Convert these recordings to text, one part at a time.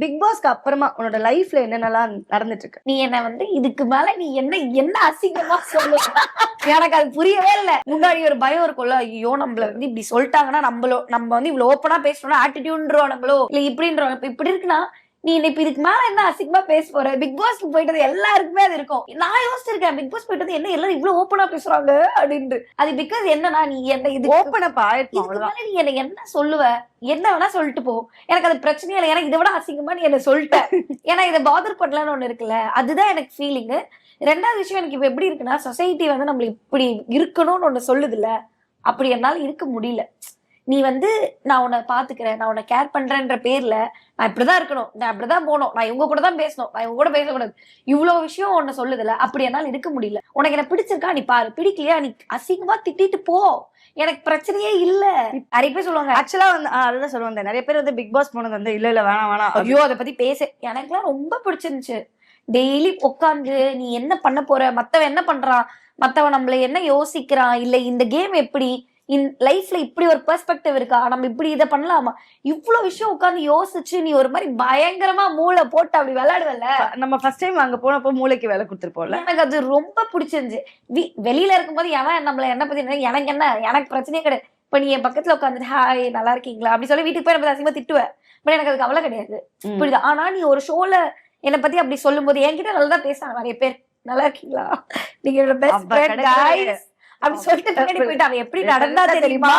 Big பாஸ்க்கு அப்புறமா உன்னோட லைஃப்ல என்னென்னலாம் நடந்துட்டு இருக்கு? நீ என்ன இதுக்கு மேல நீ என்ன அசிங்கமா சொல்லு. எனக்கு அது புரியவே இல்ல. முன்னாடி ஒரு பயம் இருக்கும்ல, ஐயோ நம்மள இப்படி சொல்லிட்டாங்கன்னா நம்ம இவ்வளவு ஓப்பனா பேசணும்னா ஆட்டிடியூட்ன்றவானுங்களோ இல்ல இப்படின்றவாங்க. இப்படி இருக்குன்னா நீ இப்ப இதுக்கு மேல என்ன அசிங்கமா பேச போற? பிக் பாஸ்க்கு போயிட்டது எல்லாருக்குமே அது இருக்கும். நான் யோசிச்சிருக்கேன், பிக் பாஸ் போயிட்டது என்ன எல்லாரும் இவ்வளவு ஓப்பனா பேசுறாங்க அப்படின்னு. அது பிகாஸ் என்னன்னா நீ என்ன இது ஓப்பன் அப் ஆயிடும் அவ்வளவுதான். நீ என்ன என்ன சொல்லுவ, என்ன வேணா சொல்லிட்டு போ, எனக்கு அது பிரச்சனையே இல்லை. ஏன்னா இதை விட அசிங்கமா நீ என்ன சொல்லிட்ட. ஏன்னா இதை பாதர் பண்ணலான்னு ஒண்ணு இருக்குல்ல, அதுதான் எனக்கு ஃபீலிங். ரெண்டாவது விஷயம், எனக்கு இப்ப எப்படி இருக்குன்னா சொசைட்டி நம்ம இப்படி இருக்கணும்னு ஒண்ணு சொல்லுது இல்ல, அப்படி என்னால இருக்க முடியல. நீ நான் உன்னை பாத்துக்கிறேன், நான் உன்னை கேர் பண்றேன்ற பேர்ல நான் இப்படிதான் இருக்கணும், நான் அப்படிதான் போகணும், நான் இவங்க கூட தான் பேசணும், நான் இவங்க கூட பேசக்கூடாது, இவ்வளவு விஷயம் ஒண்ணு சொல்லுதுல, அப்படி என்னால இருக்க முடியல. உனக்கு என்ன பிடிச்சிருக்கா நீ பாரு, பிடிக்கலையா நீ அசிங்கமா திட்டிட்டு போ, எனக்கு பிரச்சனையே இல்ல. நிறைய பேர் சொல்லுவாங்க ஆக்சுவலா அதுதான் சொல்லுவாங்க, நிறைய பேர் பிக் பாஸ் போனது இல்ல வேணாம் வேணாம், ஐயோ அதை பத்தி பேச. எனக்குலாம் ரொம்ப பிடிச்சிருந்துச்சு. டெய்லி உட்காந்து நீ என்ன பண்ண போற, மத்தவன் என்ன பண்றான், மத்தவன் நம்மள என்ன யோசிக்கிறான், இல்ல இந்த கேம் எப்படி லைஃப்ல இப்படி ஒரு பெர்ஸ்பெக்டிவ் இருக்கா, நம்ம இப்படி இதை பண்ணலாமா, இவ்வளவு விஷயம் உட்காந்து யோசிச்சு நீ ஒரு மாதிரி பயங்கரமா மூளை போட்டு அப்படி விளையாடுவல்ல. நம்ம ஃபர்ஸ்ட் டைம் அங்க போனப்போ மூளைக்கு வேலை கொடுத்துருப்போம்ல. எனக்கு அது ரொம்ப பிடிச்சிருந்துச்சு. வெளியில இருக்கும்போது எவன் நம்மள என்ன பத்தி எனக்கு என்ன, எனக்கு பிரச்சனையே கிடையாது. இப்ப நீ என் பக்கத்துல உட்காந்துட்டு ஹாய் நல்லா இருக்கீங்களா அப்படி சொல்லி வீட்டுக்கு போய் நம்ம அசிங்கமா திட்டுவேன். பட் எனக்கு அது கவலை கிடையாது, புரியுது. ஆனா நீ ஒரு ஷோல என்னை பத்தி அப்படி சொல்லும் போது என்கிட்ட நல்லா பேசுறாங்க நிறைய பேர், நல்லா இருக்கீங்களா, நீங்க என்னோட பெஸ்ட் ஃப்ரெண்ட் गाइस அப்படி சொல்லிட்டு பின்னாடி போயிட்டு அவன் எப்படி நடந்தா தெரியுமா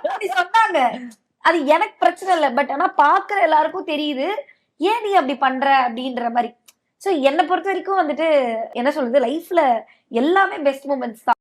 அப்படி சொன்னாங்க. அது எனக்கு பிரச்சனை இல்லை, பட் ஆனா பாக்குற எல்லாருக்கும் தெரியுது ஏன் நீ அப்படி பண்ற அப்படின்ற மாதிரி. சோ என்னை பொறுத்த வரைக்கும் என்ன சொல்றது, லைஃப்ல எல்லாமே பெஸ்ட் மூமெண்ட்ஸ் தான்.